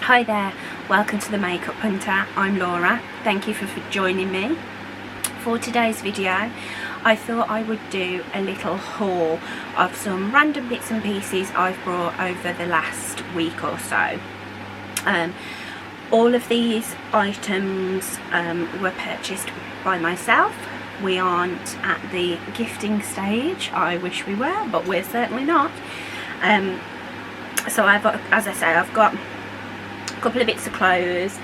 Hi there, welcome to the Makeup Hunter. I'm Laura. Thank you for joining me. For today's video, I thought I would do a little haul of some random bits and pieces I've brought over the last week or so. All of these items were purchased by myself. We aren't at the gifting stage. I wish we were, but we're certainly not. So as I say, I've got a couple of bits of clothes,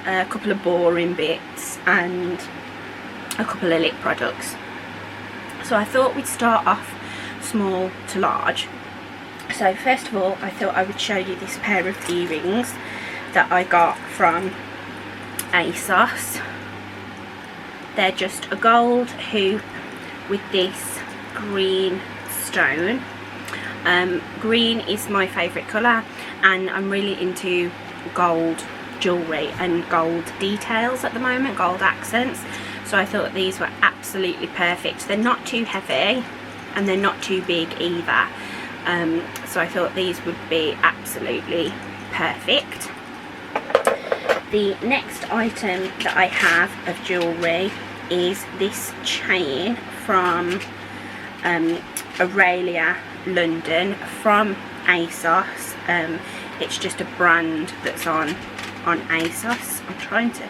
a couple of boring bits, and a couple of lip products. So I thought we'd start off small to large. So first of all, I thought I would show you this pair of earrings that I got from ASOS. They're just a gold hoop with this green stone. Green is my favourite colour, and I'm really into gold jewellery and gold details at the moment, gold accents. So I thought these were absolutely perfect. They're not too heavy and they're not too big either. So I thought these would be absolutely perfect. The next item that I have of jewellery is this chain from Aurelia London from ASOS. It's just a brand that's on ASOS. I'm trying to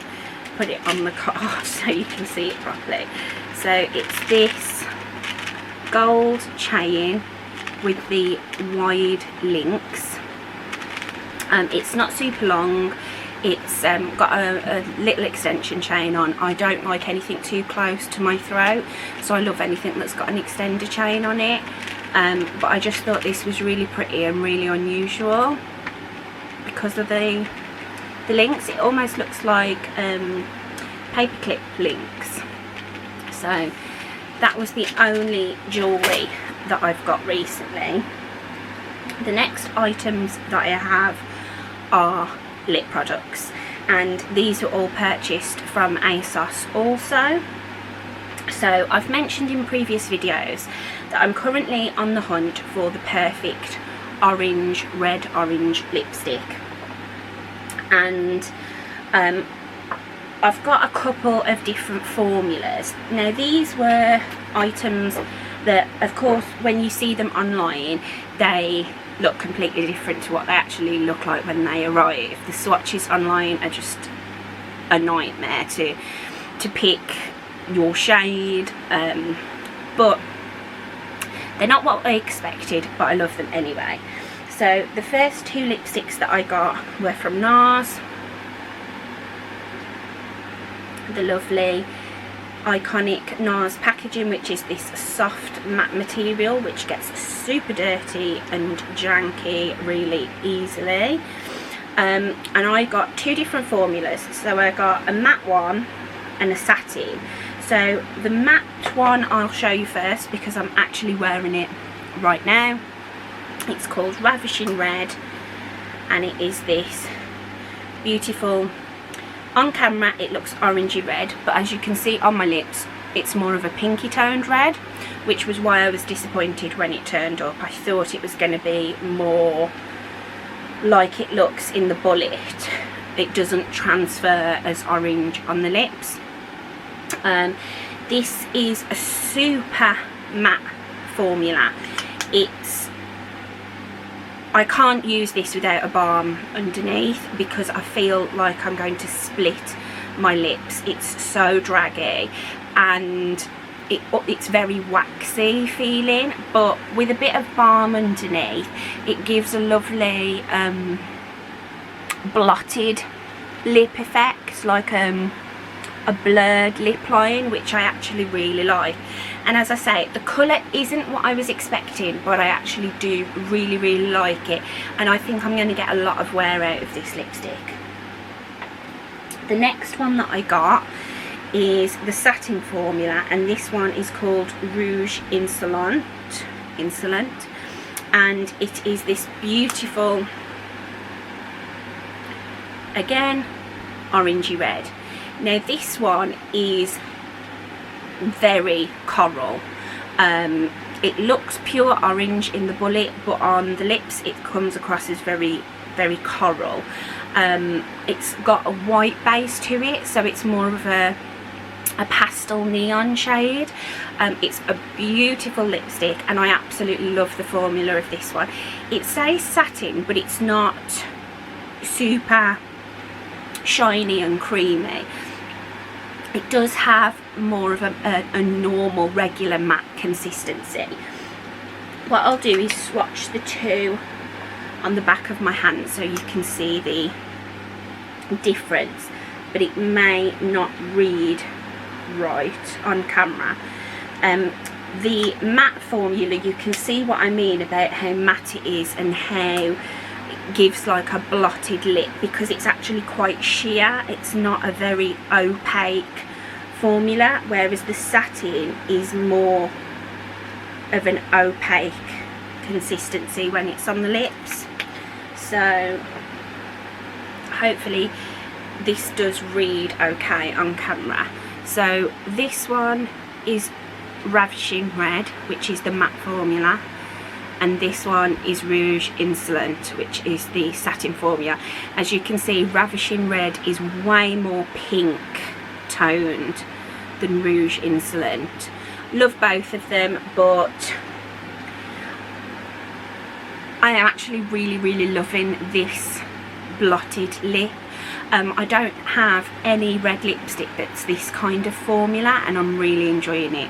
put it on the card so you can see it properly. So it's this gold chain with the wide links. It's not super long. It's got a little extension chain on. I don't like anything too close to my throat, so I love anything that's got an extender chain on it. But I just thought this was really pretty and really unusual because of the links. It almost looks like paperclip links. So that was the only jewellery that I've got recently. The next items that I have are lip products, and these were all purchased from ASOS also. So I've mentioned in previous videos that I'm currently on the hunt for the perfect red orange lipstick, and I've got a couple of different formulas. Now these were items that, of course, when you see them online, they look completely different to what they actually look like when they arrive. The swatches online are just a nightmare to pick your shade, but they're not what I expected, but I love them anyway. So the first two lipsticks that I got were from NARS. The lovely iconic NARS packaging, which is this soft matte material which gets super dirty and janky really easily. And I got two different formulas. So I got a matte one and a satin. So the matte one I'll show you first because I'm actually wearing it right now. It's called Ravishing Red, and it is this beautiful, on camera it looks orangey red, but as you can see on my lips it's more of a pinky toned red, which was why I was disappointed when it turned up. I thought it was going to be more like it looks in the bullet. It doesn't transfer as orange on the lips. This is a super matte formula. I can't use this without a balm underneath because I feel like I'm going to split my lips. It's so draggy and it's very waxy feeling, but with a bit of balm underneath it gives a lovely blotted lip effect, like a blurred lip line, which I actually really like. And as I say, the colour isn't what I was expecting, but I actually do really like it, and I think I'm going to get a lot of wear out of this lipstick. The next one that I got is the satin formula, and this one is called Rouge Insolent, and it is this beautiful, again, orangey red. Now this one is very coral. It looks pure orange in the bullet, but on the lips it comes across as very very coral. It's got a white base to it, so it's more of a pastel neon shade. It's a beautiful lipstick, and I absolutely love the formula of this one. It says satin, but it's not super shiny and creamy. It does have more of a normal regular matte consistency. What I'll do is swatch the two on the back of my hand so you can see the difference, but it may not read right on camera. The matte formula, you can see what I mean about how matte it is and how it gives like a blotted lip, because it's actually quite sheer. It's not a very opaque formula, whereas the satin is more of an opaque consistency when it's on the lips. So hopefully this does read okay on camera. So this one is Ravishing Red, which is the matte formula, and this one is Rouge Insolent, which is the satin formula. As you can see, Ravishing Red is way more pink toned than Rouge Insolent. Love both of them, but I am actually really loving this blotted lip. I don't have any red lipstick that's this kind of formula, and I'm really enjoying it.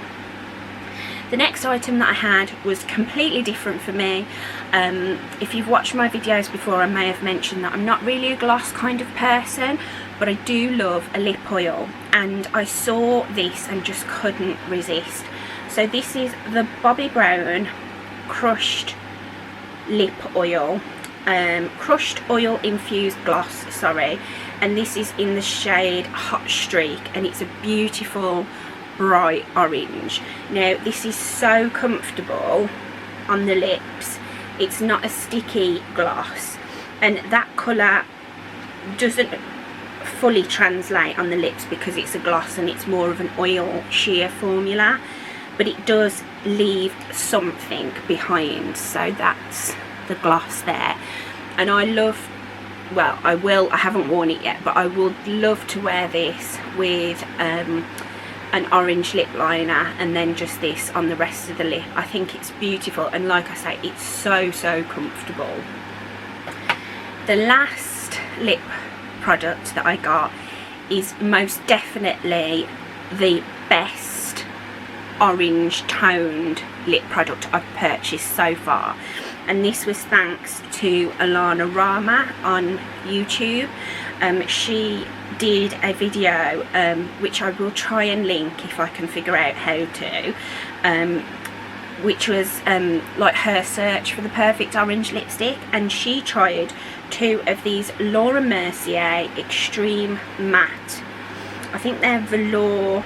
The next item that I had was completely different for me. If you've watched my videos before, I may have mentioned that I'm not really a gloss kind of person, but I do love a lip oil, and I saw this and just couldn't resist. So this is the Bobbi Brown crushed lip oil, crushed oil infused gloss, sorry, and this is in the shade Hot Streak, and it's a beautiful bright orange. Now this is so comfortable on the lips. It's not a sticky gloss, and that colour doesn't fully translate on the lips because it's a gloss and it's more of an oil sheer formula, but it does leave something behind. So that's the gloss there, and I love, well, I haven't worn it yet, but I would love to wear this with an orange lip liner and then just this on the rest of the lip. I think it's beautiful, and like I say, it's so comfortable. The last lip product that I got is most definitely the best orange toned lip product I've purchased so far, and this was thanks to Alana Rama on YouTube. She did a video which I will try and link if I can figure out how to, which was like her search for the perfect orange lipstick, and she tried two of these Laura Mercier Extreme Matte, I think they're velour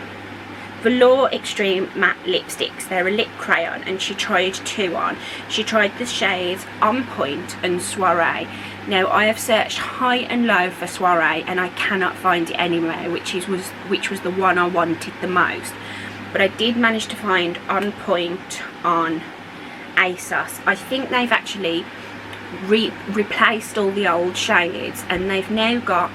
Extreme Matte lipsticks. They're a lip crayon, and she tried two on. She tried the shades On Point and Soiree. Now I have searched high and low for Soiree and I cannot find it anywhere, which was the one I wanted the most, but I did manage to find On Point on ASOS. I think they've actually replaced all the old shades, and they've now got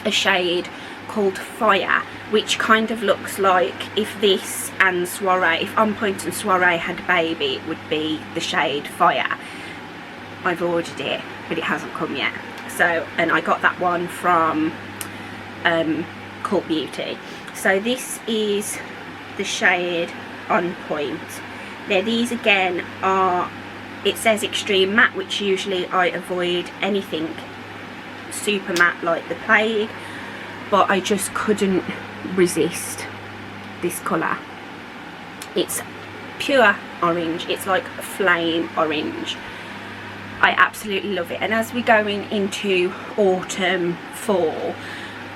a shade called Fire, which kind of looks like if this and Soiree, if On Point and Soiree had a baby, it would be the shade Fire. I've ordered it, but it hasn't come yet. So, and I got that one from Cult Beauty. So this is the shade On Point. Now these again are, it says Extreme Matte, which usually I avoid anything super matte like the plague, but I just couldn't resist this colour. It's pure orange, it's like flame orange. I absolutely love it, and as we're going into autumn, fall,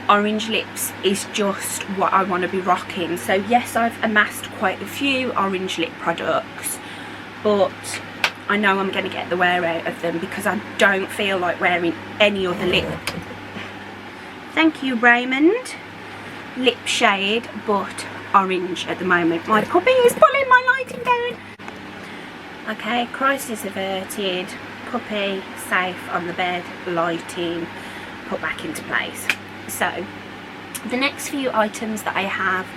orange lips is just what I want to be rocking. So yes, I've amassed quite a few orange lip products, but I know I'm going to get the wear out of them because I don't feel like wearing any other lip, thank you Raymond, lip shade but orange at the moment. My puppy is pulling my lighting down. Okay, crisis averted. puppy, safe on the bed, lighting, put back into place. So the next few items that I have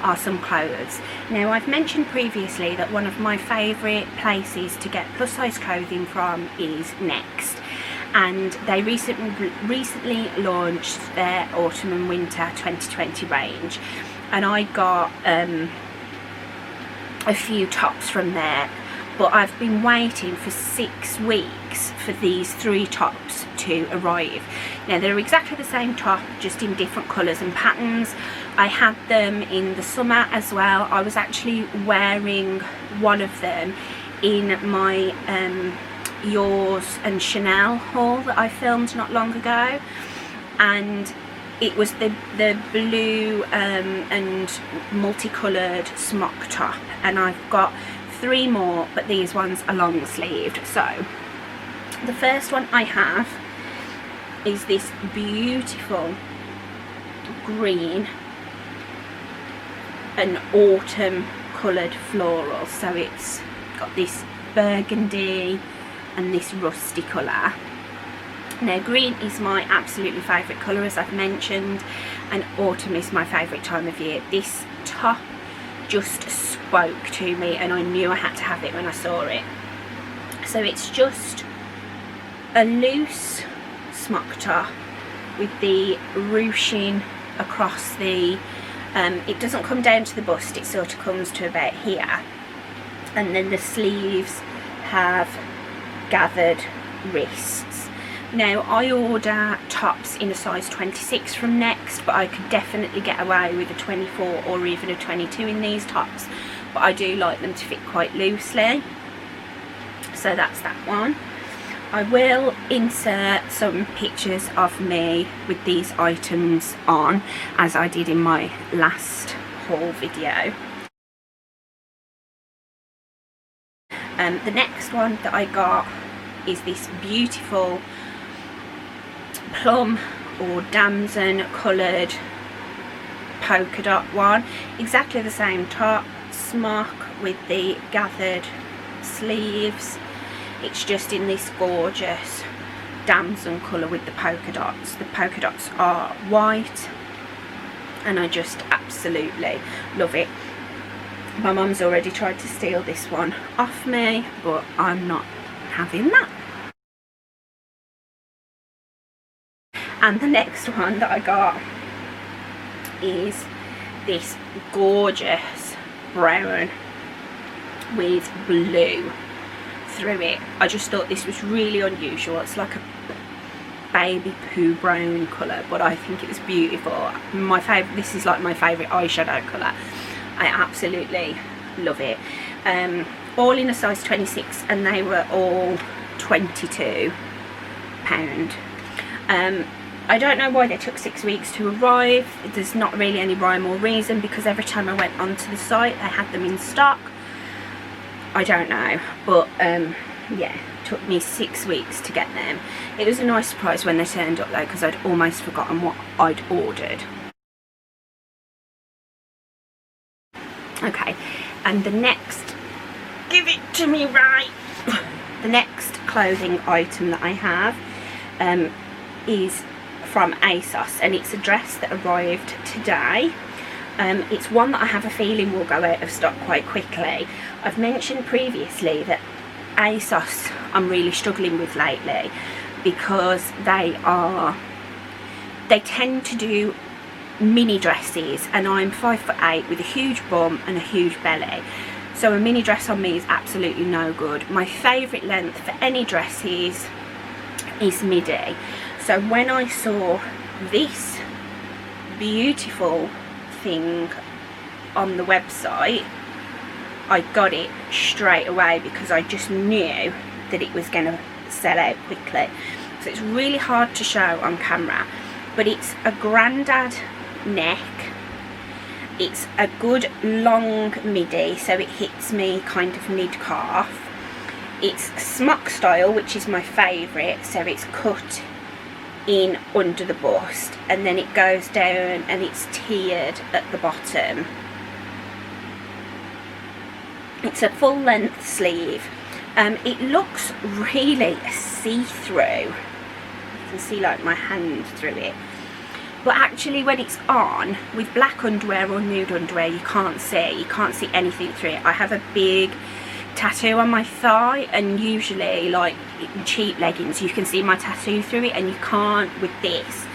are some clothes. Now, I've mentioned previously that one of my favourite places to get plus size clothing from is Next, and they recently launched their autumn and winter 2020 range, and I got a few tops from there, but I've been waiting for 6 weeks for these 3 tops to arrive. Now, they're exactly the same top, just in different colours and patterns. I had them in the summer as well. I was actually wearing one of them in my Yours and Chanel haul that I filmed not long ago, and it was the blue and multicoloured smock top, and I've got 3 more, but these ones are long sleeved. So the first one I have is this beautiful green and autumn coloured floral. So it's got this burgundy and this rusty colour. Now, green is my absolutely favourite colour, as I've mentioned, and autumn is my favourite time of year. This top just spoke to me, and I knew I had to have it when I saw it. So it's just a loose smock top with the ruching across the it doesn't come down to the bust, it sort of comes to about here, and then the sleeves have gathered wrists. Now, I order tops in a size 26 from Next, but I could definitely get away with a 24 or even a 22 in these tops, but I do like them to fit quite loosely. So that's that one. I will insert some pictures of me with these items on, as I did in my last haul video. The next one that I got is this beautiful plum or damson coloured polka dot one. Exactly the same top, smock with the gathered sleeves. It's just in this gorgeous damson colour with the polka dots. The polka dots are white, and I just absolutely love it. My mum's already tried to steal this one off me, but I'm not having that. And the next one that I got is this gorgeous brown with blue through it. I just thought this was really unusual. It's like a baby poo brown colour, but I think it was beautiful. My favourite, this is like my favourite eyeshadow colour. I absolutely love it. All in a size 26, and they were all £22. I don't know why they took 6 weeks to arrive. There's not really any rhyme or reason, because every time I went onto the site they had them in stock. I don't know, but yeah, it took me 6 weeks to get them. It was a nice surprise when they turned up though, because I'd almost forgotten what I'd ordered. Okay, and the next, give it to me right, the next clothing item that I have is from ASOS, and it's a dress that arrived today. It's one that I have a feeling will go out of stock quite quickly. I've mentioned previously that ASOS I'm really struggling with lately, because they tend to do mini dresses, and I'm 5'8" with a huge bum and a huge belly, so a mini dress on me is absolutely no good. My favourite length for any dresses is midi. So when I saw this beautiful thing on the website, I got it straight away, because I just knew that it was going to sell out quickly. So it's really hard to show on camera, but it's a grandad neck. It's a good long midi, so it hits me kind of mid-calf. It's smock style, which is my favourite, so it's cut in under the bust, and then it goes down and it's tiered at the bottom. It's a full length sleeve, It looks really see-through. You can see like my hand through it. But actually when it's on, with black underwear or nude underwear, you can't see anything through it. I have a big tattoo on my thigh, and usually like in cheap leggings you can see my tattoo through it, and you can't with this.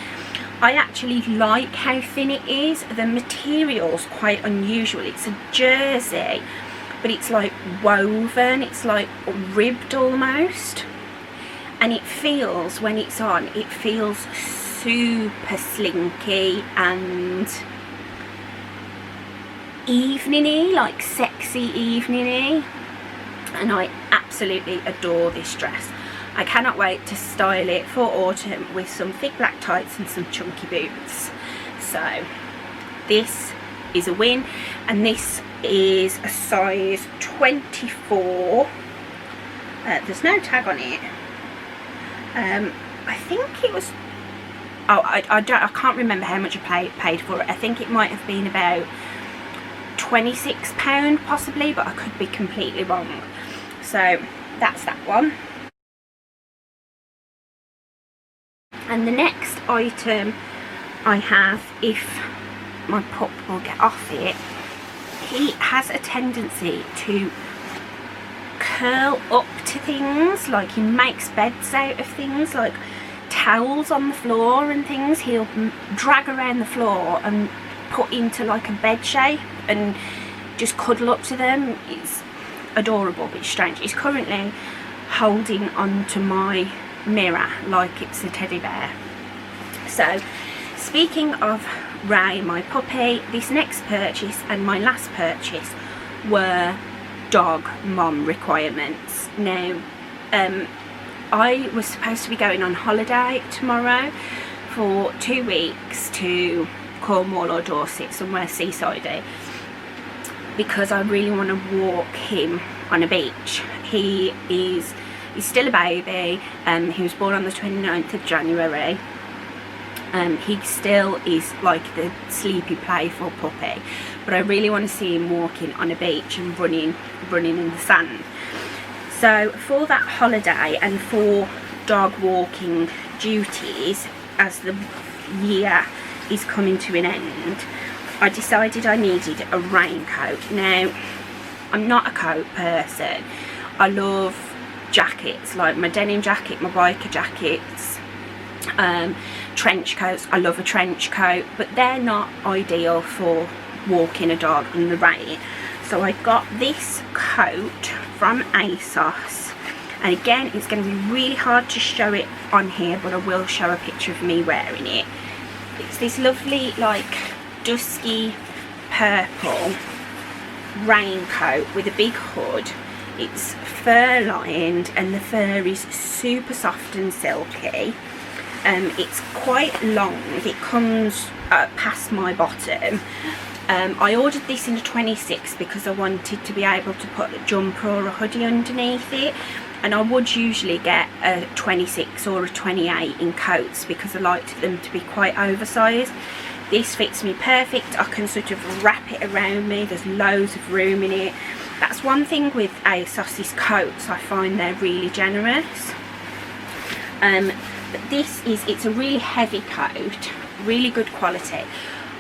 I actually like how thin it is. The material's quite unusual. It's a jersey, but it's like woven, it's like ribbed almost, and it feels, when it's on, it feels super slinky and evening-y, like sexy evening-y, and I absolutely adore this dress. I cannot wait to style it for autumn with some thick black tights and some chunky boots. So this is a win, and this is a size 24. There's no tag on it. I think it was, oh, I can't remember how much I paid for it. I think it might have been about £26 possibly, but I could be completely wrong. So that's that one. And the next item I have, if my pup will get off it, he has a tendency to curl up to things, like he makes beds out of things, like towels on the floor and things. He'll drag around the floor and put into like a bed shape and just cuddle up to them. It's adorable, but it's strange. He's currently holding onto my mirror like it's a teddy bear. So speaking of Ray, my puppy, this next purchase and my last purchase were dog mom requirements. Now I was supposed to be going on holiday tomorrow for 2 weeks to Cornwall or Dorset, somewhere seasidey, because I really want to walk him on a beach. He's still a baby. He was born on the 29th of January. He still is like the sleepy, playful puppy, but I really want to see him walking on a beach and running in the sand. So for that holiday and for dog walking duties, as the year is coming to an end, I decided I needed a raincoat. Now, I'm not a coat person. I love jackets, like my denim jacket, my biker jackets, trench coats. I love a trench coat, but they're not ideal for walking a dog in the rain. So I got this coat from ASOS, and again, it's going to be really hard to show it on here, but I will show a picture of me wearing it. It's this lovely like dusky purple raincoat with a big hood. It's fur lined, and the fur is super soft and silky. It's quite long. It comes past my bottom. I ordered this in a 26 because I wanted to be able to put a jumper or a hoodie underneath it, and I would usually get a 26 or a 28 in coats because I liked them to be quite oversized. This fits me perfect. I can sort of wrap it around me. There's loads of room in it. That's one thing with ASOS's coats. I find they're really generous. But it's a really heavy coat, really good quality.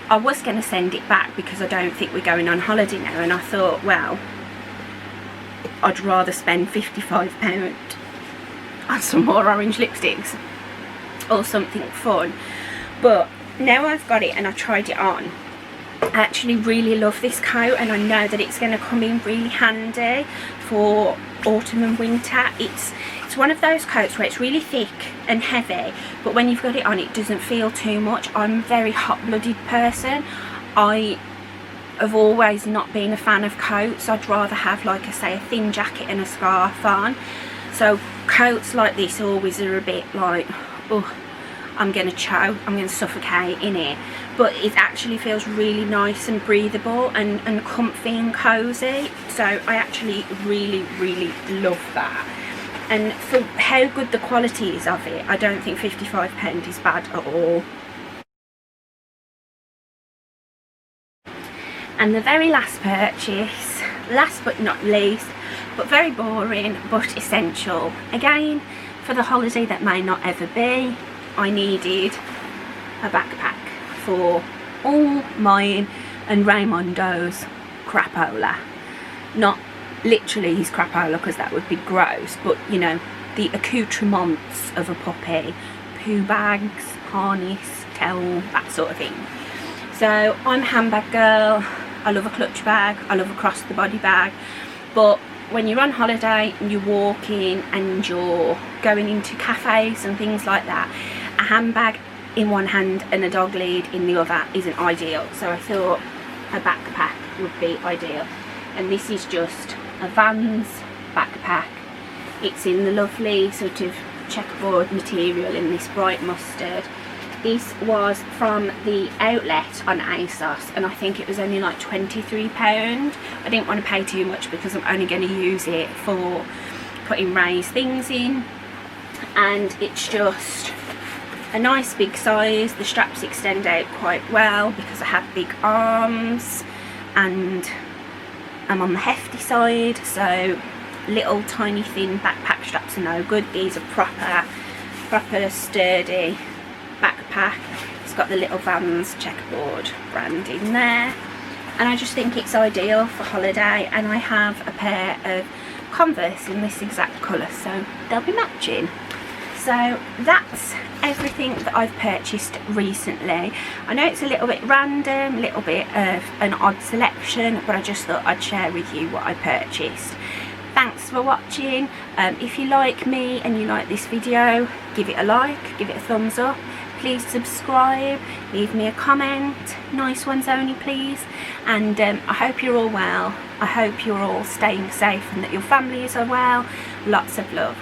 I was going to send it back because I don't think we're going on holiday now, and I thought, well, I'd rather spend £55 on some more orange lipsticks or something fun. But now I've got it and I tried it on, I actually really love this coat, and I know that it's going to come in really handy for autumn and winter. It's one of those coats where it's really thick and heavy, but when you've got it on, it doesn't feel too much. I'm a very hot-blooded person. I have always not been a fan of coats. I'd rather have, like I say, a thin jacket and a scarf on. So coats like this always are a bit like, oh, I'm going to choke, I'm going to suffocate in it. But it actually feels really nice and breathable and comfy and cosy. So I actually really love that. And for how good the quality is of it, I don't think £55 is bad at all. And the very last purchase, last but not least, but very boring but essential. Again, for the holiday that may not ever be, I needed a backpack for all mine and Raymondo's crapola. Not literally his crapola, because that would be gross, but you know, the accoutrements of a puppy, poo bags, harness, towel, that sort of thing. So I'm a handbag girl. I love a clutch bag, I love a cross the body bag, but when you're on holiday and you're walking and you're going into cafes and things like that, a handbag in one hand and a dog lead in the other isn't ideal. So I thought a backpack would be ideal, and this is just a Vans backpack. It's in the lovely sort of checkerboard material in this bright mustard. This was from the outlet on ASOS, and I think it was only like £23. I didn't want to pay too much because I'm only going to use it for putting Ray's things in, and it's just a nice big size. The straps extend out quite well because I have big arms and I'm on the hefty side, so little tiny thin backpack straps are no good. These are proper sturdy backpack. It's got the little Vans checkerboard brand in there, and I just think it's ideal for holiday. And I have a pair of Converse in this exact colour, so they'll be matching. So that's everything that I've purchased recently. I know it's a little bit random, a little bit of an odd selection, but I just thought I'd share with you what I purchased. Thanks for watching. If you like me and you like this video, give it a like, give it a thumbs up. Please subscribe, leave me a comment, nice ones only please, and I hope you're all well. I hope you're all staying safe and that your families are well. Lots of love.